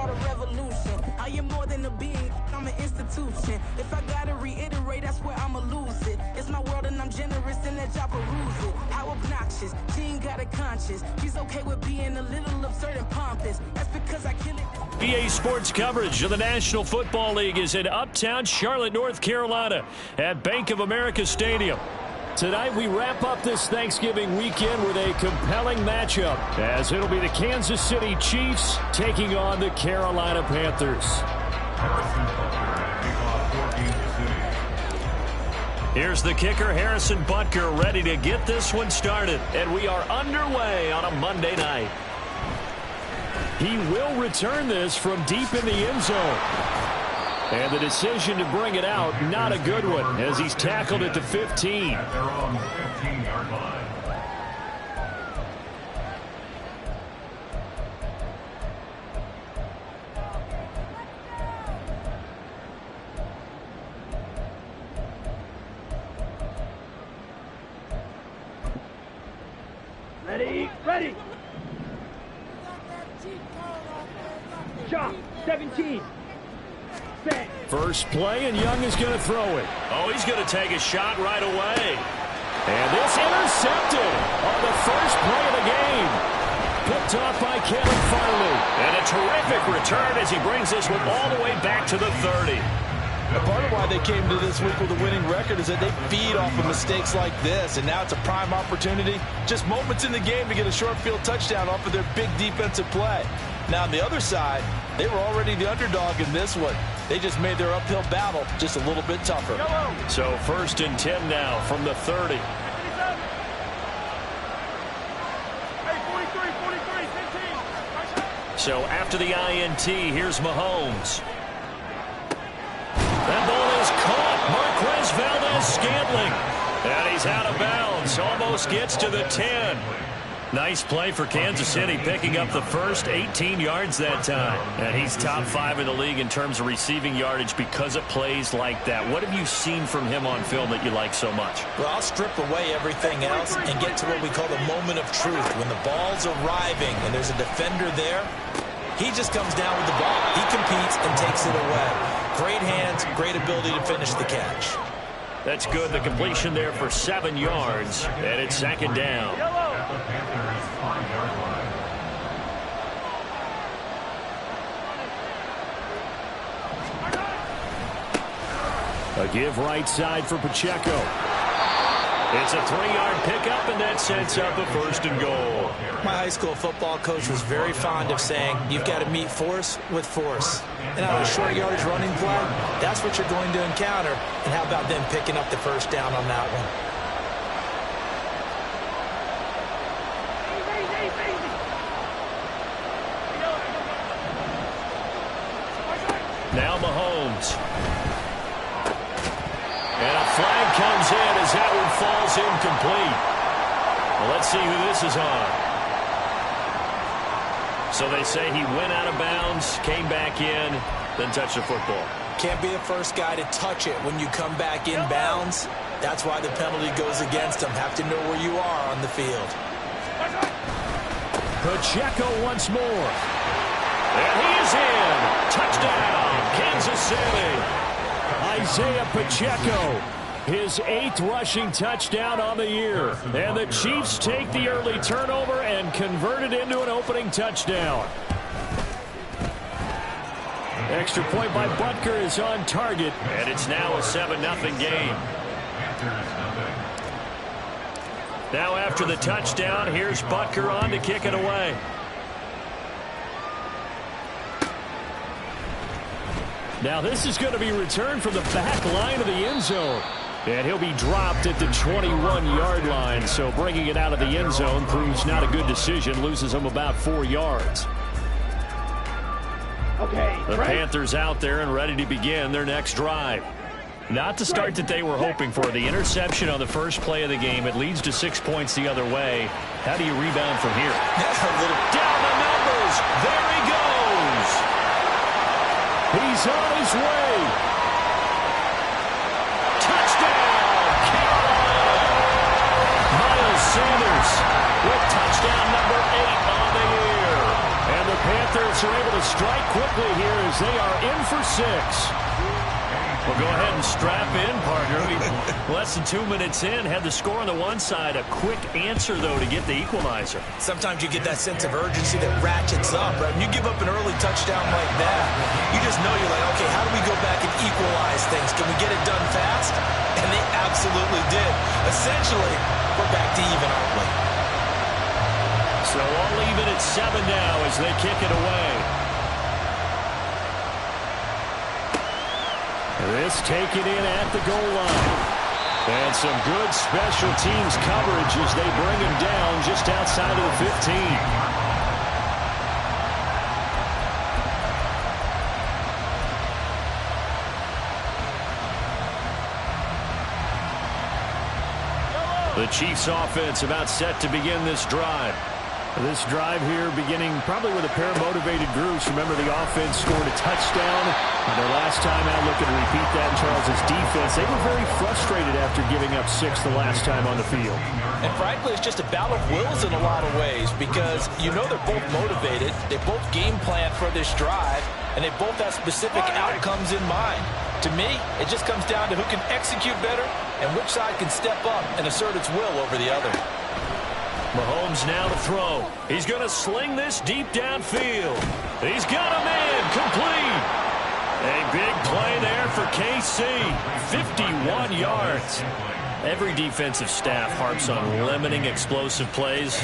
start a revolution. I am more than a being, I'm an institution. If I gotta reiterate, that's where I'ma lose it. It's my world and I'm generous and that y'all peruse it. How obnoxious, she ain't got a conscience. She's okay with being a little absurd and pompous. That's because I kill it. EA Sports coverage of the National Football League is in uptown Charlotte, North Carolina at Bank of America Stadium. Tonight we wrap up this Thanksgiving weekend with a compelling matchup, as it'll be the Kansas City Chiefs taking on the Carolina Panthers. Here's the kicker, Harrison Butker, ready to get this one started. And we are underway on a Monday night. He will return this from deep in the end zone. And the decision to bring it out, not a good one, as he's tackled at the 15. They're on the 15-yard line. Ready. Shot, 17. Set. First play, and Young is going to throw it. Oh, he's going to take a shot right away. And this intercepted on the first play of the game. Picked off by Kevin Farley. And a terrific return as he brings this one all the way back to the 30. Part of why they came to this week with a winning record is that they feed off of mistakes like this, and now it's a prime opportunity. Just moments in the game to get a short field touchdown off of their big defensive play. Now, on the other side, they were already the underdog in this one. They just made their uphill battle just a little bit tougher. So 1st and 10 now from the 30. So after the INT, here's Mahomes. That ball is caught. Marquez Valdez-Scantling. And he's out of bounds. Almost gets to the 10. Nice play for Kansas City, picking up the first 18 yards that time. And he's top 5 in the league in terms of receiving yardage because of plays like that. What have you seen from him on film that you like so much? Well, I'll strip away everything else and get to what we call the moment of truth. When the ball's arriving and there's a defender there, he just comes down with the ball. He competes and takes it away. Great hands, great ability to finish the catch. That's good. The completion there for 7 yards, and it's 2nd down. A give right side for Pacheco. It's a 3-yard pickup, and that sets up a 1st and goal. My high school football coach was very fond of saying, you've got to meet force with force. And on a short yardage running play, that's what you're going to encounter. And how about them picking up the 1st down on that one? Now Mahomes. And a flag comes in as that one falls incomplete. Well, let's see who this is on. So they say he went out of bounds, came back in, then touched the football. Can't be the first guy to touch it when you come back in bounds. That's why the penalty goes against him. Have to know where you are on the field. Pacheco once more. And he is in. Touchdown, Kansas City. Isaiah Pacheco, his 8th rushing touchdown on the year. And the Chiefs take the early turnover and convert it into an opening touchdown. Extra point by Butker is on target, and it's now a 7-0 game. Now after the touchdown, here's Butker on to kick it away. Now this is going to be returned from the back line of the end zone. And he'll be dropped at the 21-yard line. So bringing it out of the end zone proves not a good decision. Loses him about 4 yards. The Panthers out there and ready to begin their next drive. Not the start that they were hoping for. The interception on the first play of the game. It leads to 6 points the other way. How do you rebound from here? Down the numbers. There he goes. He's on his way. Touchdown, Carolina. Miles Sanders with touchdown number 8 on the year. And the Panthers Panthers are able to strike quickly here as they are in for 6. Well, go ahead and strap in, partner. Less than 2 minutes in, had the score on the one side. A quick answer, though, to get the equalizer. Sometimes you get that sense of urgency that ratchets up, right? When you give up an early touchdown like that, you just know you're like, okay, how do we go back and equalize things? Can we get it done fast? And they absolutely did. Essentially, we're back to even, aren't we? So all even at 7 now as they kick it away. This taken in at the goal line. And some good special teams coverage as they bring him down just outside of the 15. The Chiefs offense about set to begin this drive. This drive here beginning probably with a pair of motivated groups. Remember, the offense scored a touchdown on their last time out. Looking to repeat that in Charles' defense. They were very frustrated after giving up 6 the last time on the field. And frankly, it's just a battle of wills in a lot of ways because you know they're both motivated. They both game plan for this drive, and they both have specific outcomes in mind. To me, it just comes down to who can execute better and which side can step up and assert its will over the other. Mahomes now to throw. He's going to sling this deep downfield. He's got a man complete. A big play there for KC. 51 yards. Every defensive staff harps on limiting explosive plays.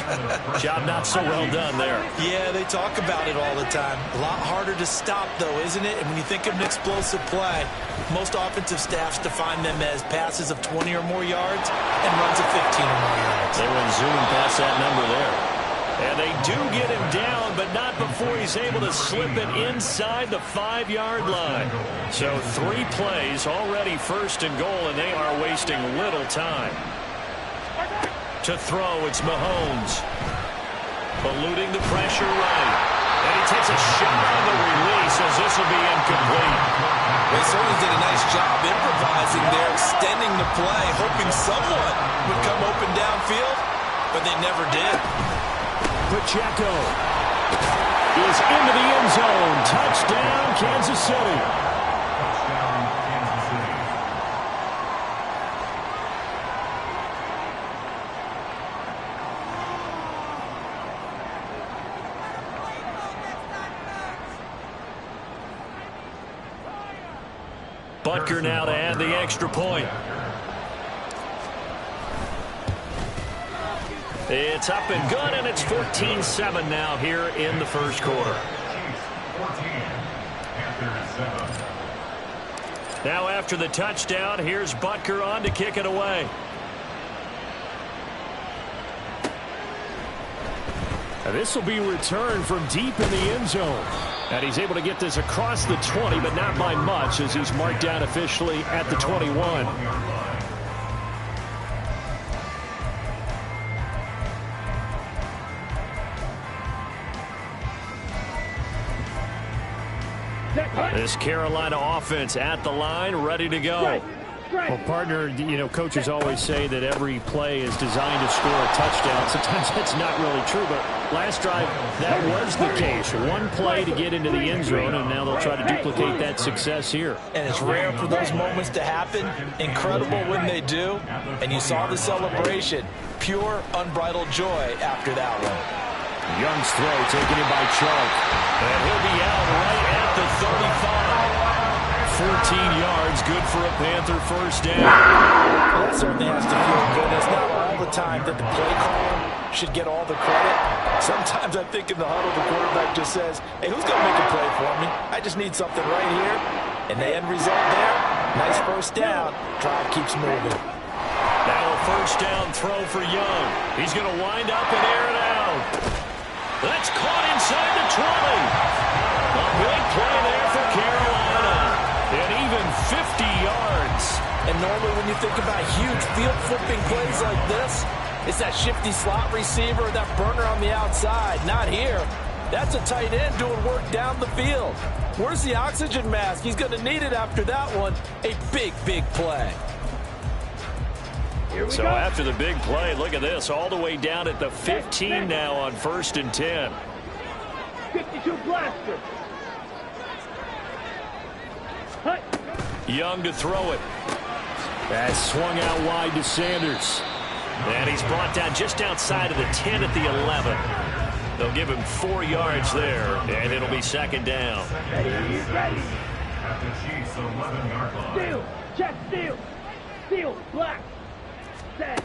Job not so well done there. Yeah, they talk about it all the time. A lot harder to stop, though, isn't it? And when you think of an explosive play, most offensive staffs define them as passes of 20 or more yards and runs of 15 or more yards. They went zooming past that number there. And they do get him down, but not before he's able to slip it inside the 5-yard line. So 3 plays, already first and goal, and they are wasting little time. To throw, it's Mahomes. Eluding the pressure right. And he takes a shot on the release as this will be incomplete. They certainly did a nice job improvising there, extending the play, hoping someone would come open downfield, but they never did. Pacheco is into the end zone. Touchdown, Kansas City. Touchdown, Kansas City. Butker now to add the extra point. It's up and good, and it's 14-7 now here in the first quarter. Chiefs 14, Panthers 7. Now after the touchdown, here's Butker on to kick it away. This will be returned from deep in the end zone. And he's able to get this across the 20, but not by much as he's marked down officially at the 21. This Carolina offense at the line, ready to go. Well, partner, you know, coaches always say that every play is designed to score a touchdown. Sometimes that's not really true, but last drive, that was the case. One play to get into the end zone, and now they'll try to duplicate that success here. And it's rare for those moments to happen. Incredible when they do. And you saw the celebration. Pure, unbridled joy after that one. Young's throw taken in by Chark. And he'll be out right at the 35. 14 yards, good for a Panther first down. Well, that certainly has to feel good. It's not all the time that the play caller should get all the credit. Sometimes I think in the huddle, the quarterback just says, hey, who's going to make a play for me? I just need something right here. And the end result there, nice first down. Drive keeps moving. Now a first down throw for Young. He's going to wind up and air it out. That's caught inside the 20. A big play there for Carolina. And even 50 yards. And normally when you think about huge field flipping plays like this, it's that shifty slot receiver, that burner on the outside. Not here. That's a tight end doing work down the field. Where's the oxygen mask? He's going to need it after that one. A big, big play. So after the big play, look at this. All the way down at the 15 now on 1st and 10. 52 blaster. Hut. Young to throw it. That's swung out wide to Sanders. And he's brought down just outside of the 10 at the 11. They'll give him 4 yards there, and it'll be second down. Ready. At the Chiefs' 11-yard line. Steal. Check steal. Steal. Black. Set.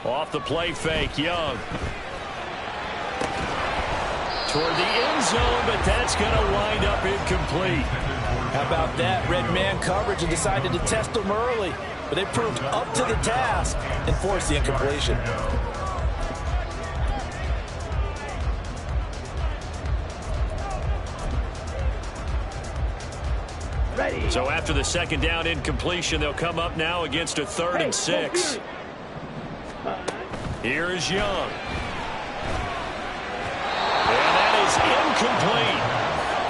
Off the play fake, Young. Toward the end zone, but that's going to wind up incomplete. How about that? Red man coverage and decided to test them early. But they proved up to the task and forced the incompletion. Ready. So after the second down incompletion, they'll come up now against a 3rd and 6. Here is Young. And that is incomplete.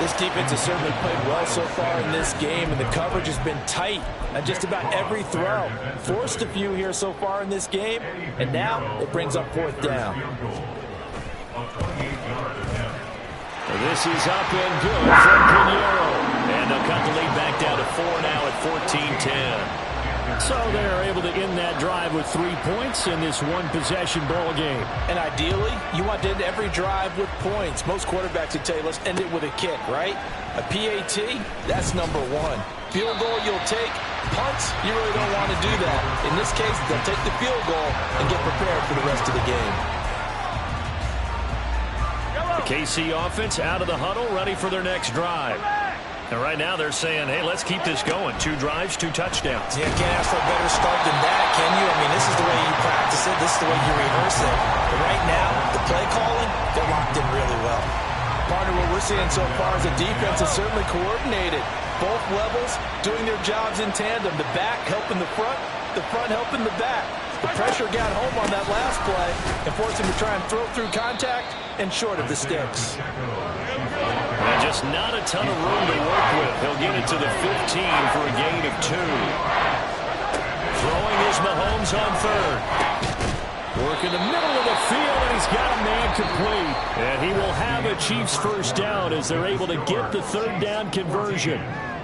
This defense has certainly played well so far in this game, and the coverage has been tight on just about every throw. Forced a few here so far in this game, and now it brings up 4th down. This is up and good from Pinheiro. And they'll cut the lead back down to 4 now at 14-10. So they're able to end that drive with 3 points in this one-possession ball game. And ideally, you want to end every drive with points. Most quarterbacks would tell you, let's end it with a kick, right? A PAT, that's number 1. Field goal you'll take. Punts, you really don't want to do that. In this case, they'll take the field goal and get prepared for the rest of the game. The KC offense out of the huddle, ready for their next drive. And right now they're saying, hey, let's keep this going. 2 drives, 2 touchdowns. Yeah, can't ask for a better start than that, can you? I mean, this is the way you practice it. This is the way you rehearse it. But right now, the play calling, they're locked in really well. Partner, what we're seeing so far is the defense is certainly coordinated. Both levels doing their jobs in tandem. The back helping the front helping the back. The pressure got home on that last play and forced him to try and throw through contact and short of the sticks. And just not a ton of room to work with. He'll get it to the 15 for a gain of 2. Throwing is Mahomes on 3rd. Work in the middle of the field, and he's got a man complete. And he will have a Chiefs first down as they're able to get the 3rd down conversion.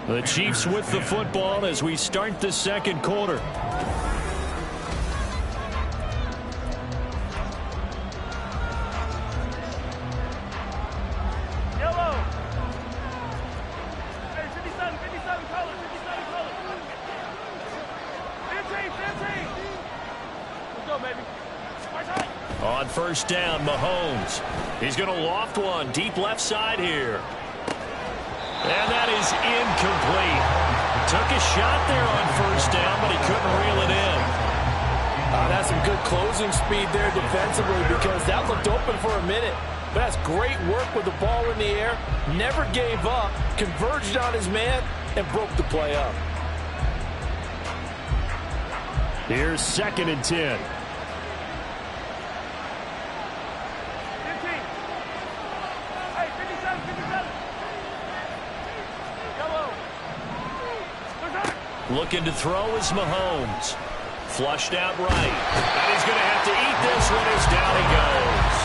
The Chiefs with the football as we start the second quarter. On first down, Mahomes. He's going to loft one deep left side here. And that is incomplete. Took a shot there on first down, but he couldn't reel it in. That's some good closing speed there defensively because that looked open for a minute. But that's great work with the ball in the air. Never gave up, converged on his man, and broke the play up. Here's 2nd and 10. Looking to throw is Mahomes. Flushed out right. And he's going to have to eat this one as down he goes.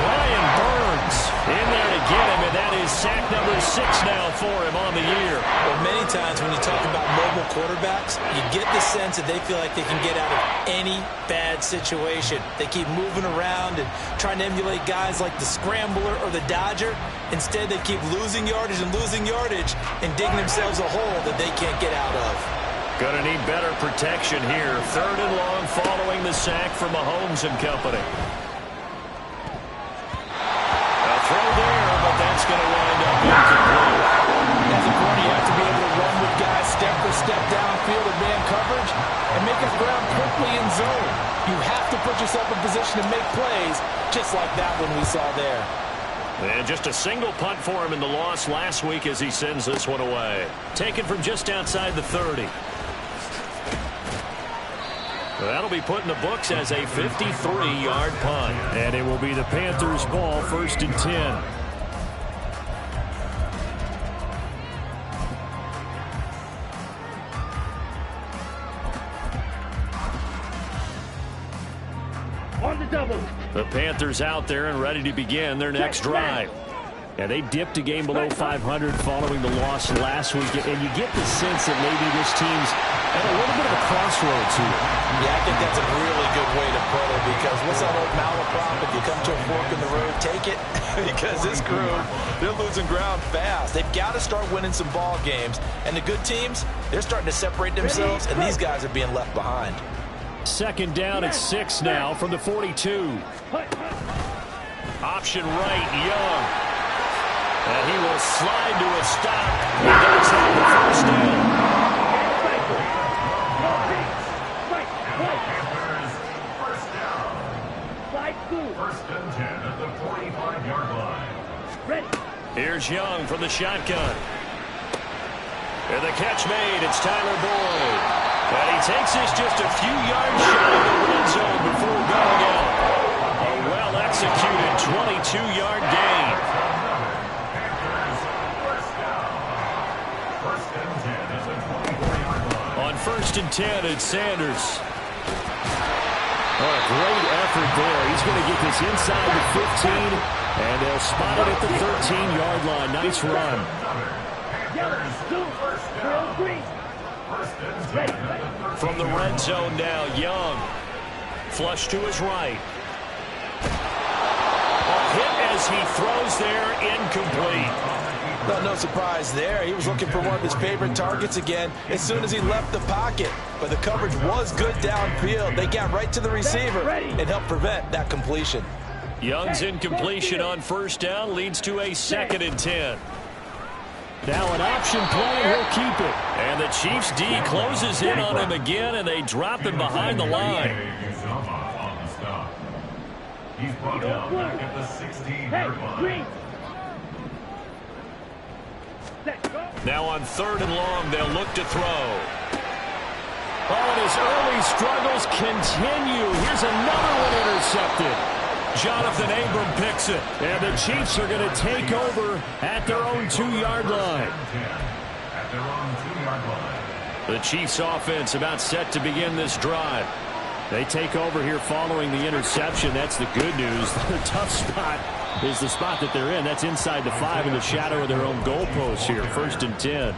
Brian Burns in there to get him, and that is sack number 6 now for him on the year. Well, many times when you talk about mobile quarterbacks, you get the sense that they feel like they can get out of any bad situation. They keep moving around and trying to emulate guys like the Scrambler or the Dodger. Instead, they keep losing yardage and digging themselves a hole that they can't get out of. Going to need better protection here. 3rd and long following the sack from Mahomes and company. A throw there, but that's going to wind up incomplete. As a corner, you have to be able to run with guys step for step downfield in man coverage and make up ground quickly in zone. You have to put yourself in position to make plays, just like that one we saw there. And just a single punt for him in the loss last week as he sends this one away. Taken from just outside the 30. That'll be put in the books as a 53-yard punt. And it will be the Panthers' ball, 1st and 10. On the double. The Panthers out there and ready to begin their next drive. Yeah, they dipped a game below 500 following the loss last week, and you get the sense that maybe this team's at a little bit of a crossroads here. Yeah, I think that's a really good way to put it, because what's that old malaprop? If you come to a fork in the road, take it, because this crew, they're losing ground fast. They've got to start winning some ball games, and the good teams, they're starting to separate themselves, and these guys are being left behind. Second down at 6 now from the 42. Option right, Young. And he will slide to a stop. He does have the first down. First and 10 at the 45-yard line. Ready. Here's Young from the shotgun. And the catch made. It's Tyler Boyd. And he takes this just a few yards shy of the red zone before going out. A well-executed 22-yard gain. On first and 10, it's Sanders. Oh, a great effort there. He's going to get this inside the 15, and they'll spot it at the 13-yard line. Nice run. From the red zone now, Young. Flush to his right. A hit as he throws there, incomplete. Well, no surprise there. He was looking for one of his favorite targets again as soon as he left the pocket. But the coverage was good downfield. They got right to the receiver and helped prevent that completion. Young's incompletion on first down leads to a 2nd and 10. Now an option play, and he'll keep it. And the Chiefs D closes in on him again, and they drop him behind the line. He's brought down back at the 16-yard line. Now on 3rd and long, they'll look to throw. Oh, and his early struggles continue. Here's another one intercepted. Jonathan Abram picks it. And the Chiefs are going to take over at their own 2-yard line. At their own 2-yard line. The Chiefs offense about set to begin this drive. They take over here following the interception. That's the good news. The tough spot is the spot that they're in. That's inside the 5 in the shadow of their own goalpost here. 1st and 10.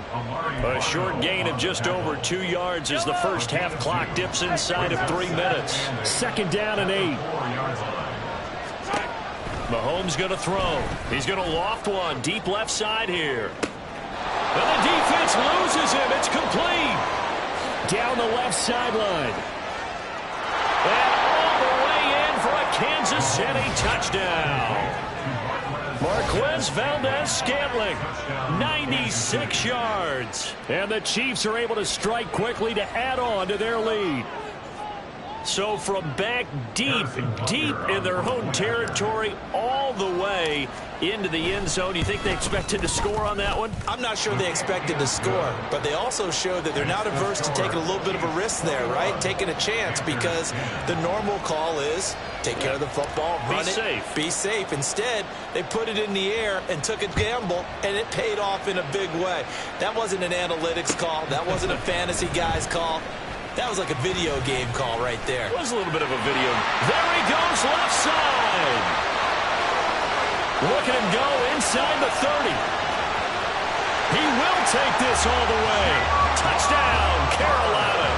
A short gain of just over 2 yards as the first half clock dips inside of 3 minutes. 2nd down and 8. Mahomes going to throw. He's going to loft one deep left side here. And the defense loses him. It's complete. Down the left sideline. And all the way in for a Kansas City touchdown. Marquez Valdez-Scantling, 96 yards. And the Chiefs are able to strike quickly to add on to their lead. So from back deep in their own territory, all the way into the end zone. You think they expected to score on that one? I'm not sure they expected to score, but they also showed that they're not averse to taking a little bit of a risk there, right? Taking a chance, because the normal call is take care of the football, run it, be safe. Instead, they put it in the air and took a gamble, and it paid off in a big way. That wasn't an analytics call. That wasn't a fantasy guy's call. That was like a video game call right there. It was a little bit of a video. There he goes, left side. Look at him go inside the 30. He will take this all the way. Touchdown, Carolina.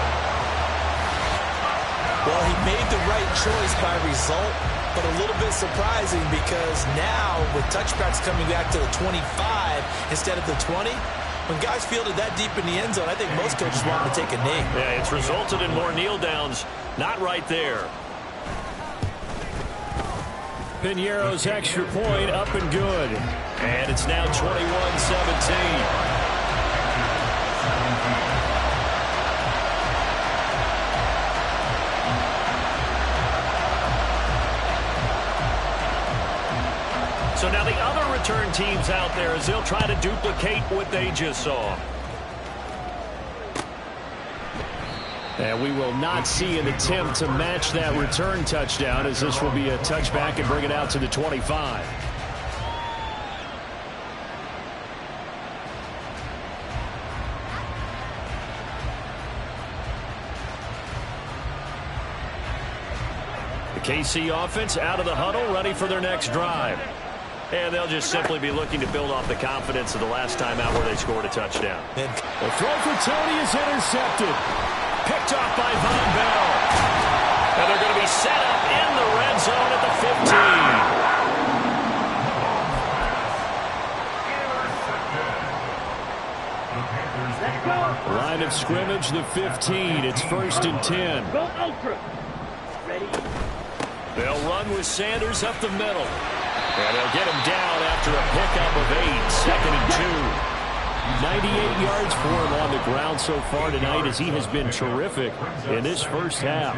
Well, he made the right choice by result, but a little bit surprising because now with touchbacks coming back to the 25 instead of the 20, when guys fielded that deep in the end zone, I think most coaches want to take a knee. Yeah, it's resulted in more kneel downs. Not right there. Piñeiro's extra point up and good. And it's now 21-17. So now the other return teams out there as they'll try to duplicate what they just saw. And we will not see an attempt to match that return touchdown, as this will be a touchback and bring it out to the 25. The KC offense out of the huddle, ready for their next drive. And they'll just simply be looking to build off the confidence of the last time out where they scored a touchdown. The throw for Tony is intercepted. Picked off by Von Bell. And they're going to be set up in the red zone at the 15. Line of scrimmage, the 15. It's 1st and 10. Go ultra. Ready? They'll run with Sanders up the middle. And they'll get him down after a pickup of 8, 2nd and 2. 98 yards for him on the ground so far tonight as he has been terrific in this first half.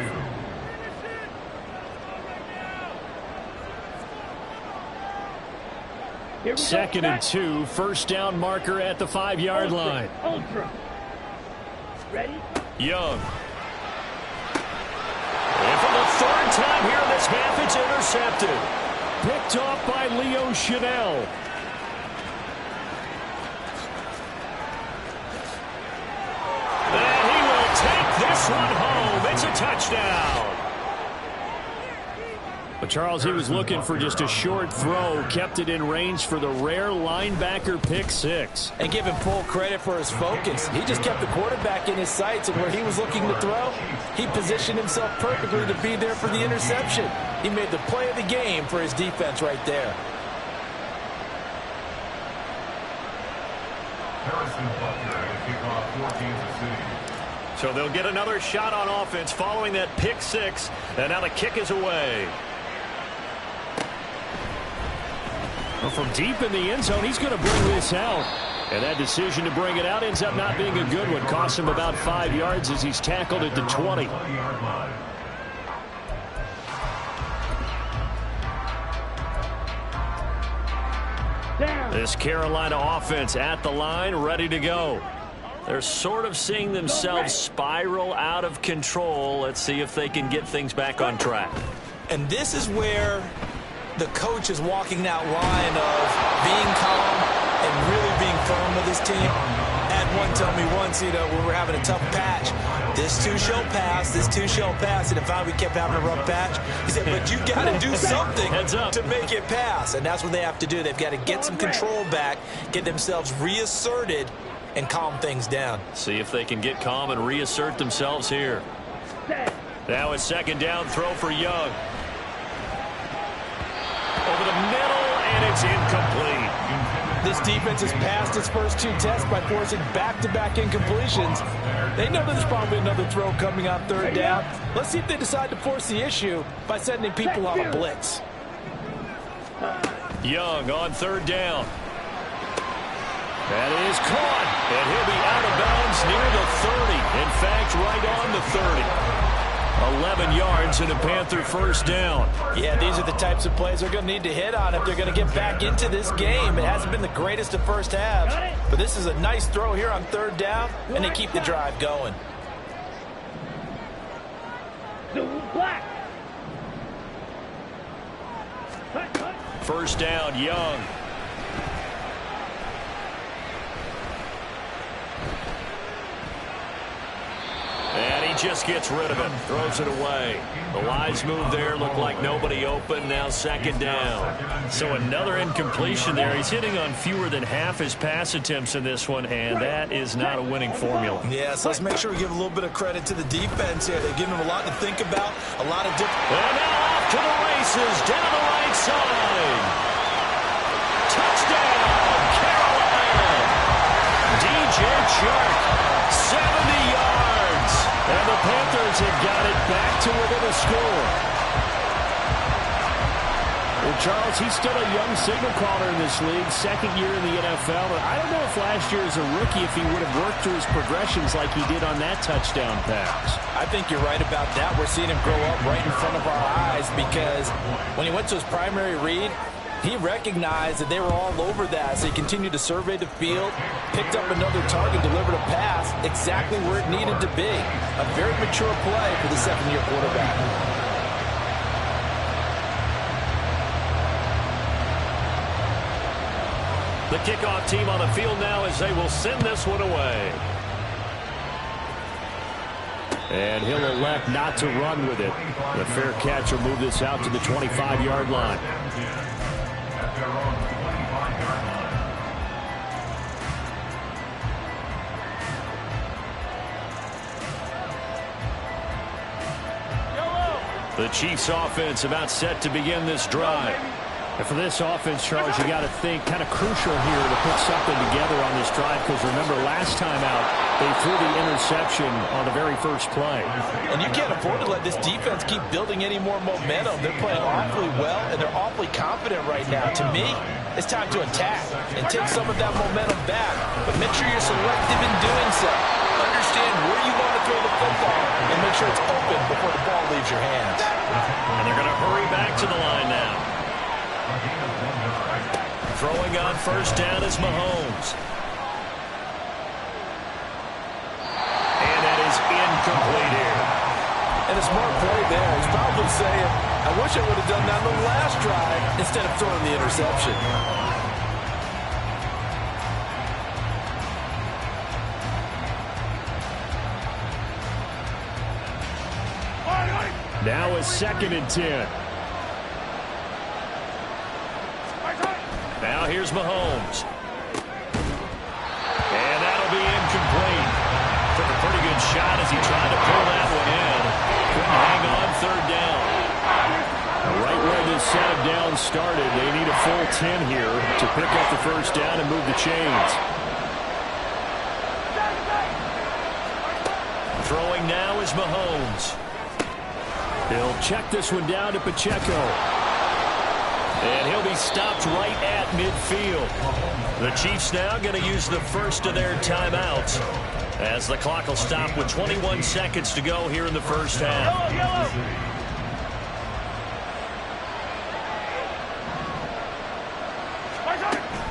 Here we go. 2nd and 2. First down marker at the 5-yard line. Ultra. Ready? Young. And for the 3rd time here in this half, it's intercepted. Picked off by Leo Chanel. And he will take this one home. It's a touchdown. But Charles, he was looking for just a short throw, kept it in range for the rare linebacker pick 6. And give him full credit for his focus. He just kept the quarterback in his sights, and where he was looking to throw, he positioned himself perfectly to be there for the interception. He made the play of the game for his defense right there. So they'll get another shot on offense following that pick 6, and now the kick is away. Well, from deep in the end zone, he's going to bring this out. And that decision to bring it out ends up not being a good one. Costs him about 5 yards as he's tackled at the 20. This Carolina offense at the line, ready to go. They're sort of seeing themselves spiral out of control. Let's see if they can get things back on track. And this is where the coach is walking that line of being calm and really being firm with his team. Had one tell me once, when we're having a tough patch, this too shall pass, this too shall pass. And if we kept having a rough patch, he said, but you got to do something to make it pass. And that's what they have to do. They've got to get some control back, get themselves reasserted, and calm things down. See if they can get calm and reassert themselves here. Now a 2nd down throw for Young. Over the middle, and it's incomplete. This defense has passed its first 2 tests by forcing back-to-back incompletions. They know there's probably another throw coming on 3rd down. Let's see if they decide to force the issue by sending people on a blitz. Young on 3rd down. That is caught, and he'll be out of bounds near the 30. In fact, right on the 30. 11 yards and a Panther 1st down. Yeah, these are the types of plays they're going to need to hit on if they're going to get back into this game. It hasn't been the greatest of first halves, but this is a nice throw here on 3rd down, and they keep the drive going. Black. 1st down, Young. And he just gets rid of it, throws it away. The wise move there, looked like nobody open, now 2nd down. So another incompletion there. He's hitting on fewer than half his pass attempts in this one, and that is not a winning formula. Yeah, so let's make sure we give a little bit of credit to the defense here. They've given him a lot to think about, a lot of different... And now off to the races, down the right side. Touchdown, Carolina. DJ Chark, 70 yards. And the Panthers have got it back to within a score. Well, Charles, he's still a young signal caller in this league, 2nd year in the NFL. But I don't know if last year as a rookie, if he would have worked through his progressions like he did on that touchdown pass. I think you're right about that. We're seeing him grow up right in front of our eyes because when he went to his primary read, he recognized that they were all over that, so he continued to survey the field, picked up another target, delivered a pass exactly where it needed to be. A very mature play for the 2nd-year quarterback. The kickoff team on the field now as they will send this one away. And he'll elect not to run with it. The fair catch will move this out to the 25-yard line. The Chiefs offense about set to begin this drive. And for this offense, Charles, you got to think kind of crucial here to put something together on this drive, because remember, last time out, they threw the interception on the very first play. And you can't afford to let this defense keep building any more momentum. They're playing awfully well, and they're awfully confident right now. To me, it's time to attack and take some of that momentum back, but make sure you're selective in doing so. Understand where you want to throw the football and make sure it's open before the ball leaves your hands. And they're going to hurry back to the line now. Throwing on first down is Mahomes. And that is incomplete here. And a smart play there. He's probably saying, I wish I would have done that on the last drive instead of throwing the interception. Now a 2nd and 10. Now here's Mahomes. And that'll be incomplete. Took a pretty good shot as he tried to pull that one in. Couldn't hang on 3rd down. Right where this set of downs started, they need a full 10 here to pick up the first down and move the chains. Throwing now is Mahomes. He'll check this one down to Pacheco. And he'll be stopped right at midfield. The Chiefs now going to use the first of their timeouts as the clock will stop with 21 seconds to go here in the first half.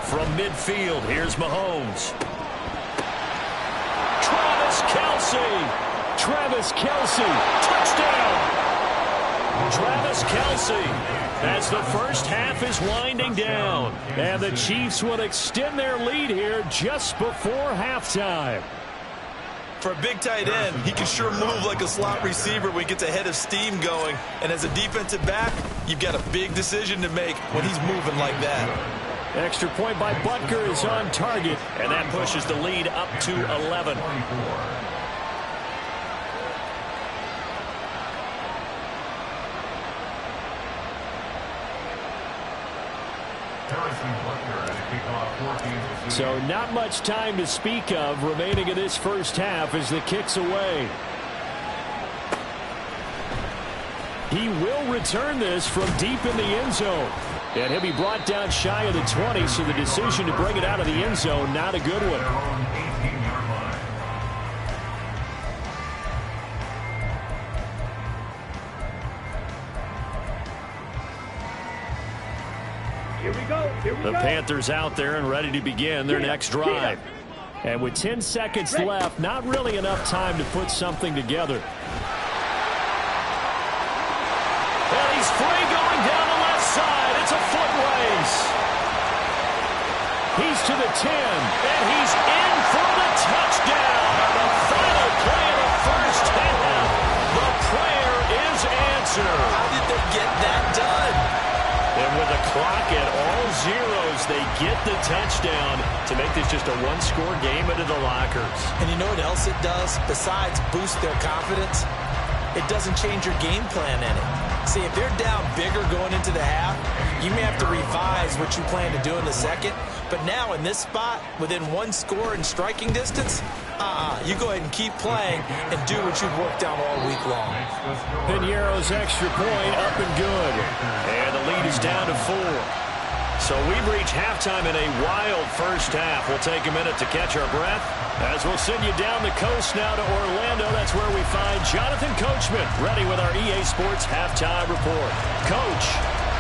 From midfield, here's Mahomes. Travis Kelce. Touchdown! Travis Kelce, as the first half is winding down. And the Chiefs will extend their lead here just before halftime. For a big tight end, he can sure move like a slot receiver when he gets a head of steam going. And as a defensive back, you've got a big decision to make when he's moving like that. Extra point by Butker is on target. And that pushes the lead up to 11. So not much time to speak of remaining in this first half as the kick's away. He will return this from deep in the end zone. And he'll be brought down shy of the 20, so the decision to bring it out of the end zone, not a good one. The Panthers out there and ready to begin their next drive. And with 10 seconds left, not really enough time to put something together. And he's free going down the left side. It's a foot race. He's to the 10. And he's in for the touchdown. The final play of the first half. The prayer is answered. How did they get that done? And with the clock at all zeros, they get the touchdown to make this just a one-score game into the lockers. And you know what else it does? Besides boost their confidence, it doesn't change your game plan any. See, if they're down bigger going into the half, you may have to revise what you plan to do in the second. But now in this spot, within one score in striking distance, you go ahead and keep playing and do what you've worked on all week long. Piñeiro's extra point up and good. And the lead is down to 4. So we've reached halftime in a wild first half. We'll take a minute to catch our breath as we'll send you down the coast now to Orlando. That's where we find Jonathan Coachman ready with our EA Sports Halftime Report. Coach,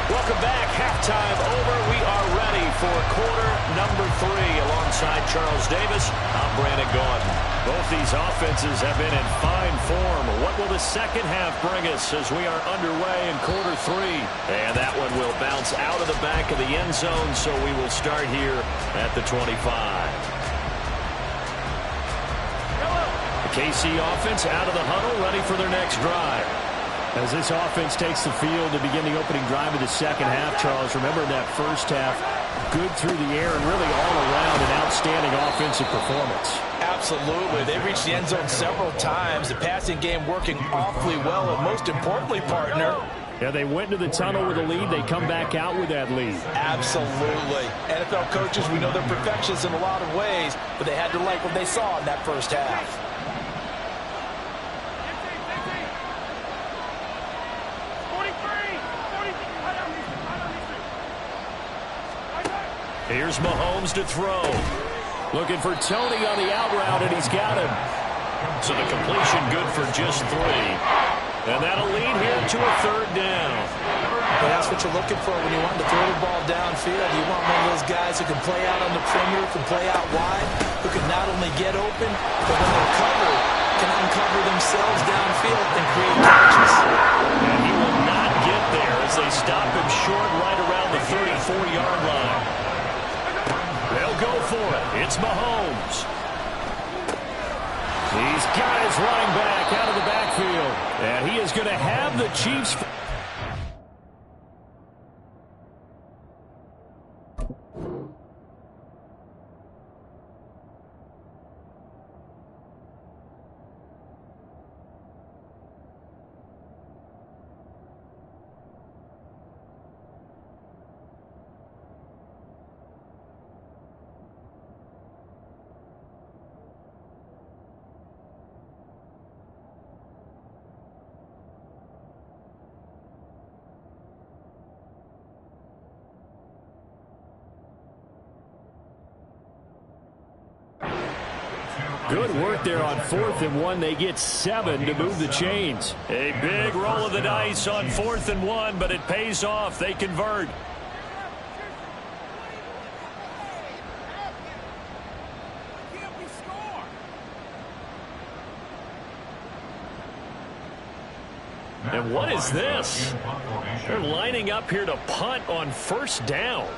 welcome back. Halftime over. We are ready for quarter number 3 alongside Charles Davis. I'm Brandon Gaudin. Both these offenses have been in fine form. What will the second half bring us as we are underway in quarter 3? And that one will bounce out of the back of the end zone, so we will start here at the 25. The KC offense out of the huddle, ready for their next drive. As this offense takes the field to begin the opening drive of the second half, Charles, remember in that first half, Good through the air and really all around an outstanding offensive performance. Absolutely. They reached the end zone several times. The passing game working awfully well. And most importantly, partner, yeah, they went to the tunnel with a lead. They come back out with that lead. Absolutely. NFL coaches, we know they're perfectionists in a lot of ways, but they had to like what they saw in that first half. Here's Mahomes to throw. Looking for Tony on the out route, and he's got him. So the completion good for just 3. And that'll lead here to a 3rd down. Well, that's what you're looking for when you want to throw the ball downfield. You want one of those guys who can play out on the perimeter, can play out wide, who can not only get open, but when they're covered, can uncover themselves downfield and create catches. And he will not get there as they stop him short right around the 34-yard line. They'll go for it. It's Mahomes. He's got his running back out of the backfield. And he is going to have the Chiefs. Good work there on 4th and 1. They get 7 to move the chains. A big roll of the dice on 4th and 1, but it pays off. They convert. And what is this? They're lining up here to punt on 1st down.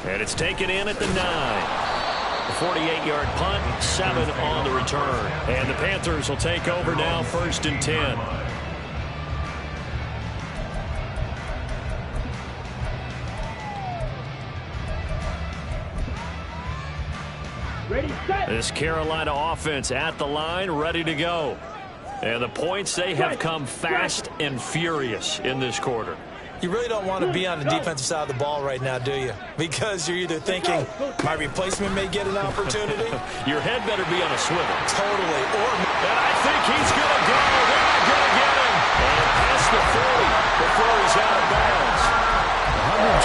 And it's taken in at the 9. A 48-yard punt, 7 on the return. And the Panthers will take over now, 1st and 10. Ready, set. This Carolina offense at the line, ready to go. And the points, they have come fast and furious in this quarter. You really don't want to be on the defensive side of the ball right now, do you? Because you're either thinking, my replacement may get an opportunity. Your head better be on a swivel. Totally. And I think he's going to go. They're not going to get him. And past the 40 before he's out of bounds.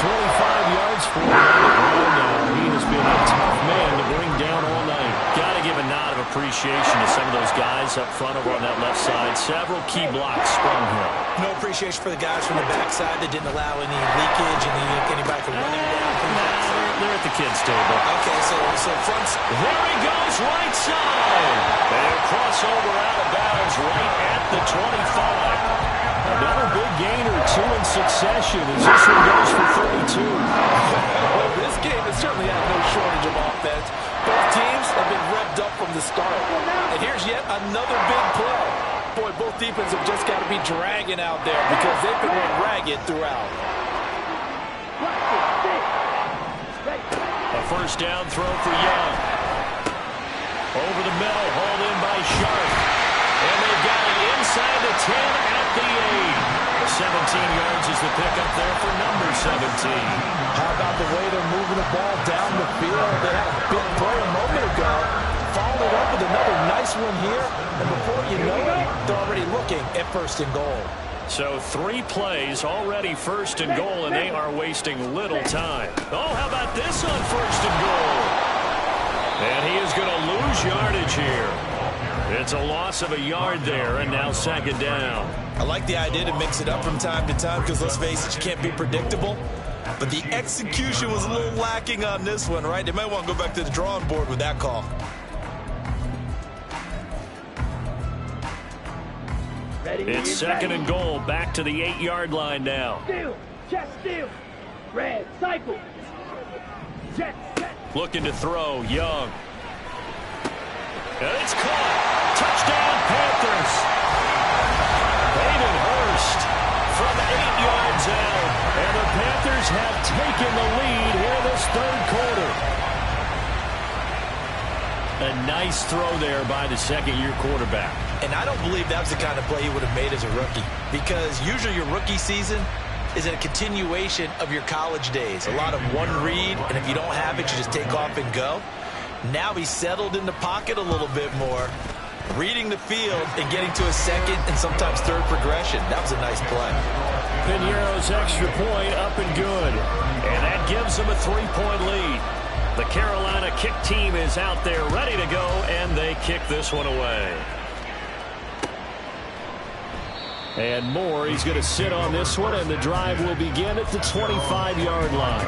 125 yards for him on the ground now. He has been a tough man to bring down all night. Got to give a nod of appreciation to some of those guys up front over on that left side. Several key blocks sprung here. No appreciation for the guys from the backside that didn't allow any leakage and anybody from running down. They're at the kids' table. Okay, so fronts. There he goes, right side. And crossover out of bounds right at the 25. Another big gain or 2 in succession as this one goes for 32. Well, this game has certainly had no shortage of offense. Both teams have been revved up from the start. And here's yet another big play. Boy, both defenses have just got to be dragging out there because they've been run ragged throughout. A 1st down throw for Young. Over the middle, hauled in by Sharp. And they've got it inside the 10 at the 8. 17 yards is the pickup there for number 17. How about the way they're moving the ball down the field? They had a big play a moment ago. Followed it up with another nice one here. And before you know it, they're already looking at 1st and goal. So 3 plays already 1st and goal, and they are wasting little time. Oh, how about this on 1st and goal? And he is going to lose yardage here. It's a loss of a yard there, and now 2nd down. I like the idea to mix it up from time to time because, let's face it, you can't be predictable. But the execution was a little lacking on this one, right? They might want to go back to the drawing board with that call. It's 2nd and goal, back to the 8-yard line now. Steal, chest steal. Red, cycle. Jet, set. Looking to throw, Young. And it's caught. Touchdown, Panthers. Hayden Hurst from 8 yards out. And the Panthers have taken the lead here in this third quarter. A nice throw there by the second-year quarterback. And I don't believe that was the kind of play he would have made as a rookie, because usually your rookie season is a continuation of your college days. A lot of one read, and if you don't have it, you just take off and go. Now he's settled in the pocket a little bit more, reading the field and getting to a second and sometimes third progression. That was a nice play. Piñeiro's extra point up and good. And that gives them a 3-point lead. The Carolina kick team is out there ready to go, and they kick this one away. And Moore, he's going to sit on this one, and the drive will begin at the 25-yard line.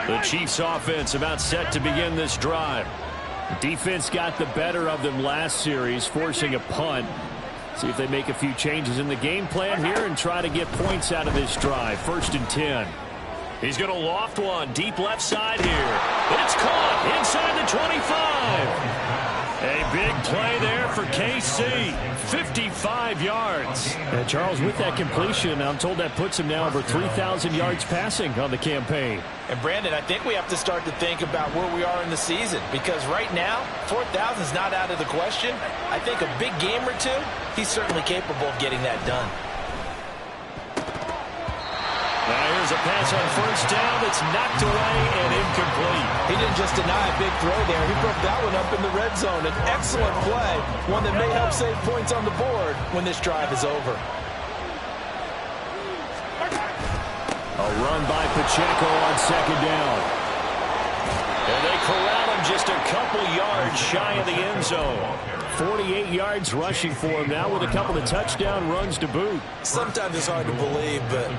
The Chiefs offense about set to begin this drive. Defense got the better of them last series, forcing a punt. See if they make a few changes in the game plan here and try to get points out of this drive. 1st and 10. He's going to loft one deep left side here. It's caught inside the 25. A big play there for KC. 55 yards. And Charles, with that completion, I'm told that puts him now over 3,000 yards passing on the campaign. And Brandon, I think we have to start to think about where we are in the season, because right now 4,000 is not out of the question. I think a big game or two, he's certainly capable of getting that done. Now here's a pass on 1st down that's knocked away and incomplete. He didn't just deny a big throw there. He broke that one up in the red zone. An excellent play, one that may help save points on the board when this drive is over. A run by Pacheco on 2nd down. And they corral him just a couple yards shy of the end zone. 48 yards rushing for him now with a couple of touchdown runs to boot. Sometimes it's hard to believe, but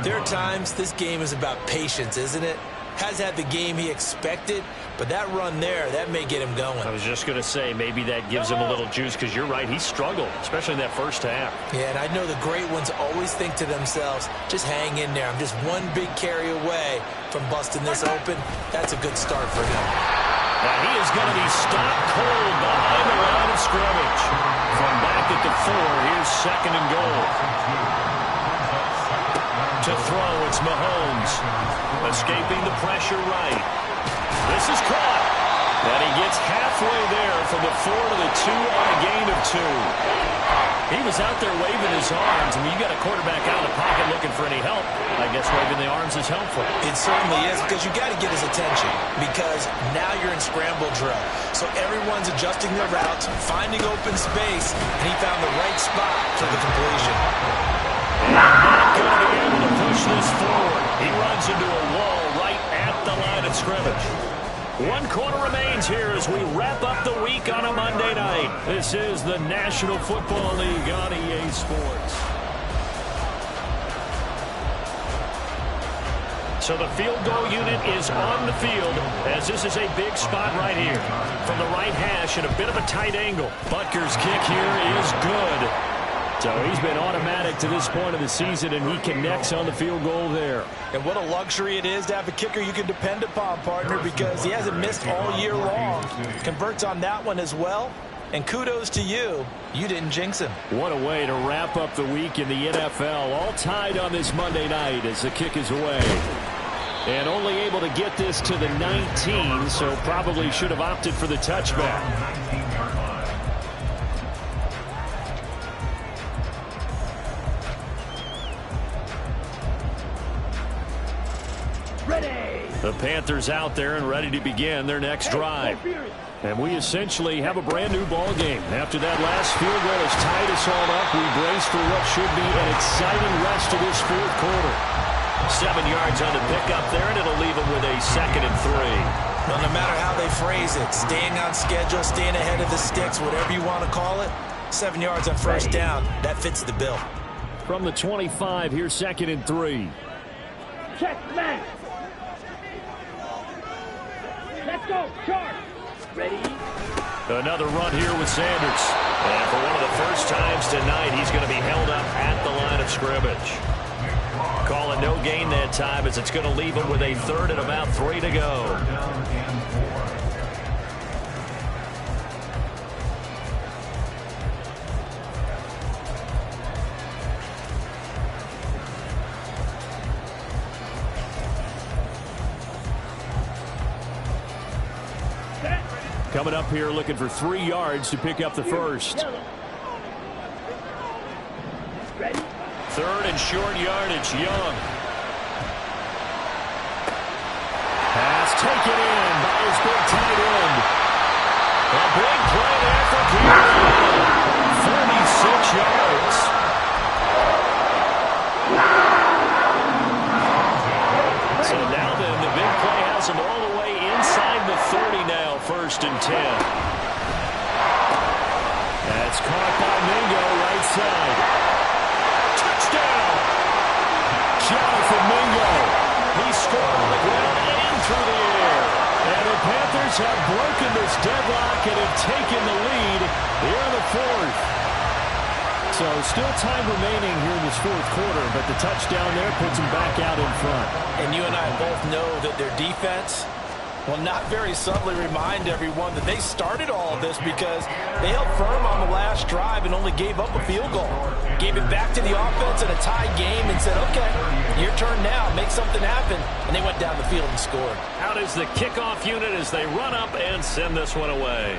there are times this game is about patience, isn't it? Has had the game he expected, but that run there, that may get him going. I was just going to say, maybe that gives him a little juice, because you're right, he struggled, especially in that first half. Yeah, and I know the great ones always think to themselves, just hang in there. I'm just one big carry away from busting this open. That's a good start for him. Now he is going to be stopped cold behind the line of scrimmage. From back at the 4, here's 2nd and goal. To throw, it's Mahomes. Escaping the pressure right. This is caught. And he gets halfway there from the 4 to the 2 on a gain of 2. He was out there waving his arms. I mean, you got a quarterback out of the pocket looking for any help. I guess waving the arms is helpful. It certainly is, because you got to get his attention, because now you're in scramble drill. So everyone's adjusting their routes, finding open space, and he found the right spot for the completion. Not going to be able to push this forward. He runs into a wall right at the line of scrimmage. 1 quarter remains here as we wrap up the week on a Monday night. This is the National Football League on EA Sports. So the field goal unit is on the field, as this is a big spot right here. From the right hash at a bit of a tight angle. Butker's kick here is good. So he's been automatic to this point of the season, and he connects on the field goal there. And what a luxury it is to have a kicker you can depend upon, partner, because he hasn't missed all year long. Converts on that one as well. And kudos to you. You didn't jinx him. What a way to wrap up the week in the NFL. All tied on this Monday night as the kick is away. And only able to get this to the 19, so probably should have opted for the touchback. The Panthers out there and ready to begin their next drive. And we essentially have a brand new ball game. After that last field goal has tied us all up, we brace for what should be an exciting rest of this 4th quarter. 7 yards on the pickup there, and it'll leave them with a 2nd and 3. Well, no matter how they phrase it, staying on schedule, staying ahead of the sticks, whatever you want to call it, 7 yards on 1st down, that fits the bill. From the 25, here's 2nd and 3. Check, man. Let's go. Charge. Ready. Another run here with Sanders. And for one of the first times tonight, he's going to be held up at the line of scrimmage. Call it no gain that time as it's going to leave him with a third and about 3 to go. Coming up here looking for 3 yards to pick up the first. Third and short yardage, Young. Pass taken in by his big tight end. A big play there for Carolina. 46 yards. So now then, the big play has him all the way inside the 30 now, 1st and 10. That's caught by Mingo right side. Touchdown! Jonathan Mingo. He scored on the ground and through the air. And the Panthers have broken this deadlock and have taken the lead here in the 4th. So still time remaining here in this 4th quarter, but the touchdown there puts them back out in front. And you and I both know that their defense will not very subtly remind everyone that they started all of this because they held firm on the last drive and only gave up a field goal. Gave it back to the offense in a tie game and said, okay, your turn now, make something happen. And they went down the field and scored. Out is the kickoff unit as they run up and send this one away.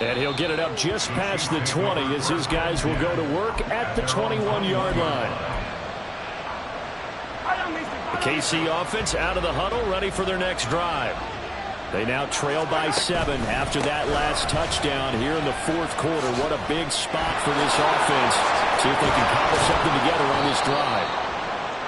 And he'll get it up just past the 20 as his guys will go to work at the 21-yard line. The KC offense out of the huddle, ready for their next drive. They now trail by 7 after that last touchdown here in the 4th quarter. What a big spot for this offense. See if they can cobble something together on this drive.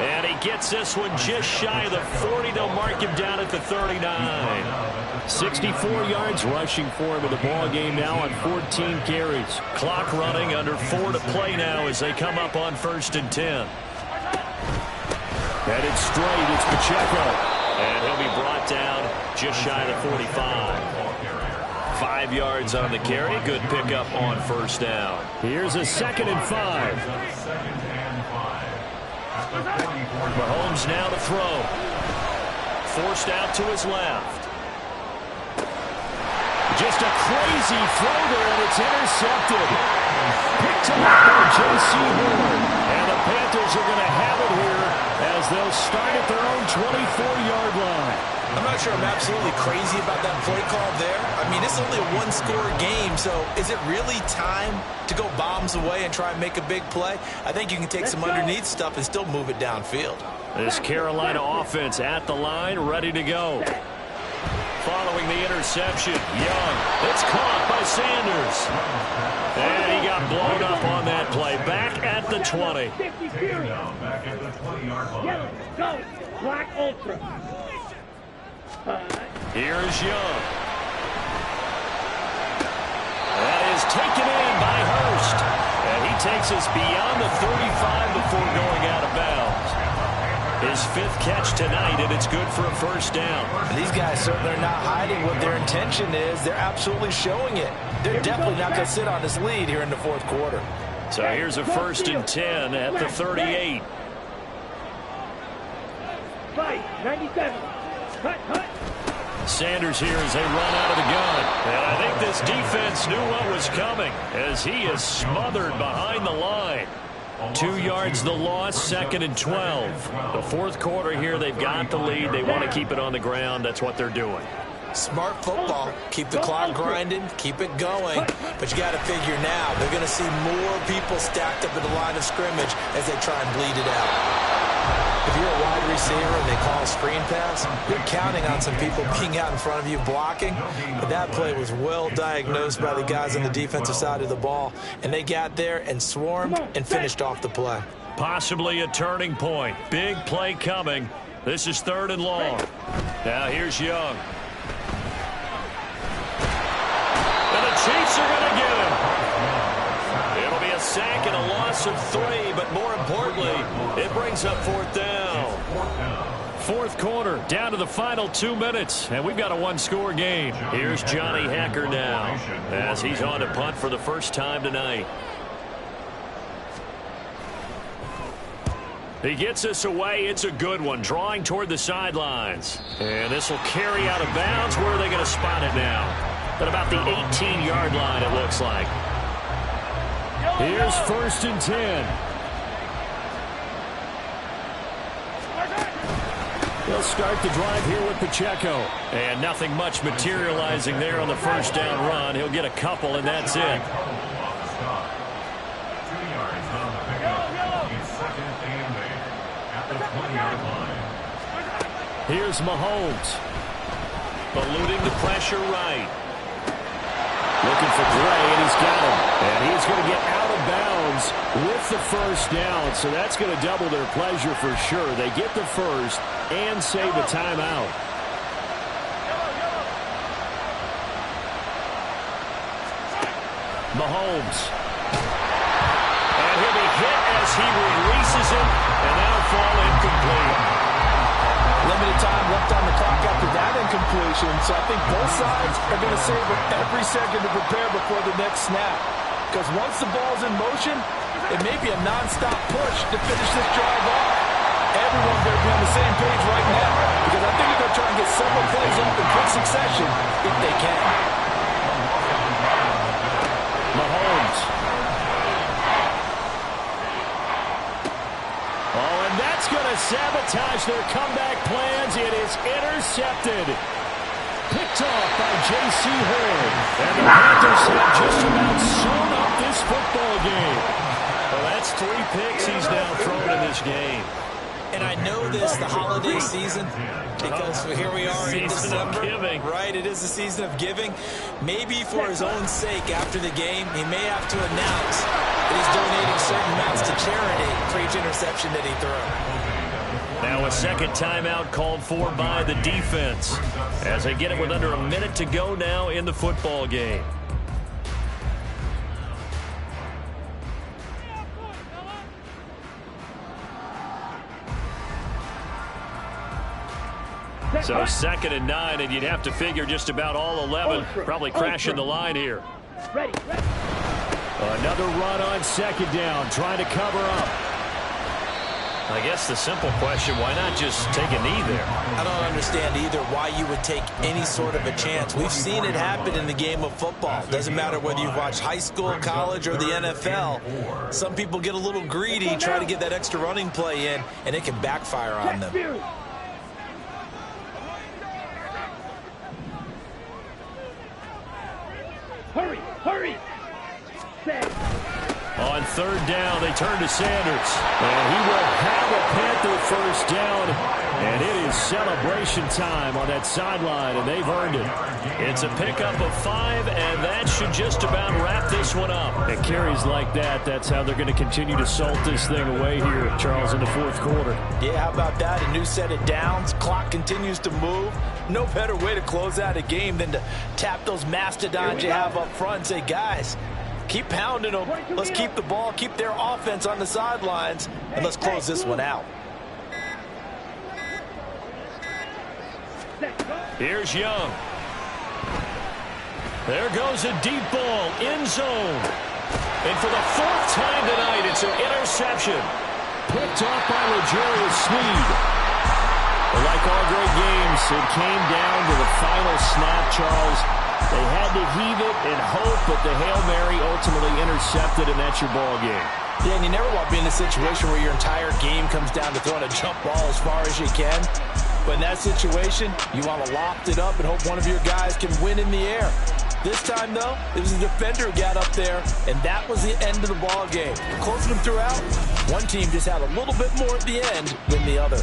And he gets this one just shy of the 40. They'll mark him down at the 39. 64 yards rushing for him in the ball game now on 14 carries. Clock running, under 4 to play now as they come up on 1st and 10. Headed straight, it's Pacheco. And he'll be brought down just shy of the 45. 5 yards on the carry. Good pickup on 1st down. Here's a 2nd and 5. Mahomes now to throw. Forced out to his left. Just a crazy throw there, and it's intercepted. Picked up by J.C. Horn. And the Panthers are going to have it here as they'll start at their own 24-yard line. I'm not sure I'm absolutely crazy about that play call there. I mean, it's only a one-score game, so is it really time to go bombs away and try and make a big play? I think you can take some underneath stuff and still move it downfield. This Carolina offense at the line, ready to go. Following the interception, Young. It's caught by Sanders. And he got blown up on that play. Back at the 20. Back at the 20-yard line. Yellow, go, black ultra. Here's Young. That is taken in by Hurst. And he takes us beyond the 35 before going out of bounds. His 5th catch tonight, and it's good for a 1st down. These guys certainly are not hiding what their intention is. They're absolutely showing it. They're definitely not going to sit on this lead here in the 4th quarter. So here's a 1st and 10 at the 38. Fight, 97. Cut. Sanders here as they run out of the gun. And I think this defense knew what was coming as he is smothered behind the line. 2 yards the loss, 2nd and 12. The 4th quarter here, they've got the lead. They want to keep it on the ground. That's what they're doing. Smart football. Keep the clock grinding. Keep it going. But you got to figure now, they're going to see more people stacked up at the line of scrimmage as they try and bleed it out. If you're a wide receiver and they call a screen pass, you're counting on some people being out in front of you blocking. But that play was well diagnosed by the guys on the defensive side of the ball. And they got there and swarmed and finished off the play. Possibly a turning point. Big play coming. This is 3rd and long. Now here's Young. And the Chiefs are going to get him. It'll be a sack and a loss of 3, but more importantly, it brings up 4th down. Fourth quarter, down to the final 2 minutes, and we've got a one-score game. Here's Johnny Hecker now as he's on to punt for the first time tonight. He gets us away. It's a good one, drawing toward the sidelines. And this will carry out of bounds. Where are they going to spot it now? At about the 18-yard line, it looks like. Here's 1st and 10. They'll start the drive here with Pacheco. And nothing much materializing there on the first down run. He'll get a couple, and that's it. Here's Mahomes. Eluding the pressure right. Looking for Gray, and he's got him. And he's going to get out of bounds with the first down. So that's going to double their pleasure for sure. They get the first and save a timeout. Mahomes. And he'll be hit as he releases it, and that'll fall incomplete. Limited time left on the clock after that incompletion, so I think both sides are going to savor every second to prepare before the next snap. Because once the ball's in motion, it may be a nonstop push to finish this drive off. Everyone better be on the same page right now, because I think they're going to try and get several plays up in quick succession if they can. Mahomes. Oh, and that's going to sabotage their comeback plans. It is intercepted. Picked off by J.C. Horn. And the Panthers have just about sewn up this football game. Well, that's 3 picks he's now thrown in this game. And I know this, the holiday season, because here we are in December, right? It is the season of giving. Maybe for his own sake after the game, he may have to announce that he's donating certain amounts to charity for each interception that he threw. Now a second timeout called for by the defense as they get it with under a minute to go now in the football game. So 2nd and 9, and you'd have to figure just about all 11 probably crashing the line here. Another run on 2nd down, trying to cover up. I guess the simple question, why not just take a knee there? I don't understand either why you would take any sort of a chance. We've seen it happen in the game of football. Doesn't matter whether you've watched high school, college, or the NFL. Some people get a little greedy, try to get that extra running play in, and it can backfire on them. Hurry! On 3rd down, they turn to Sanders. And he will have a Panther first down. And it is celebration time on that sideline, and they've earned it. It's a pickup of 5, and that should just about wrap this one up. It carries like that. That's how they're going to continue to salt this thing away here, Charles, in the 4th quarter. Yeah, how about that? A new set of downs. Clock continues to move. No better way to close out a game than to tap those mastodons you have up front and say, guys, keep pounding them. Let's keep the ball, keep their offense on the sidelines, and let's close this one out. Here's Young. There goes a deep ball, end zone. And for the 4th time tonight, it's an interception. Picked off by L'Jarius Sneed. Like all great games, it came down to the final snap, Charles. They had to heave it and hope, but the Hail Mary ultimately intercepted, and that's your ball game. Yeah, and you never want to be in a situation where your entire game comes down to throwing a jump ball as far as you can. But in that situation, you want to loft it up and hope one of your guys can win in the air. This time, though, it was the defender who got up there, and that was the end of the ball game. Closing them throughout, one team just had a little bit more at the end than the other.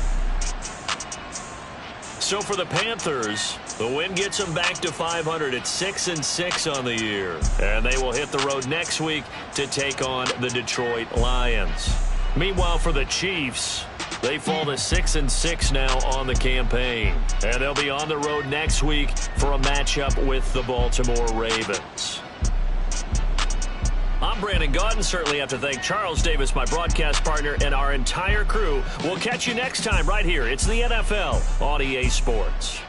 So for the Panthers, the win gets them back to 500 at 6-6 on the year. And they will hit the road next week to take on the Detroit Lions. Meanwhile, for the Chiefs, they fall to 6-6 now on the campaign. And they'll be on the road next week for a matchup with the Baltimore Ravens. I'm Brandon Gaudin. Certainly have to thank Charles Davis, my broadcast partner, and our entire crew. We'll catch you next time right here. It's the NFL on EA Sports.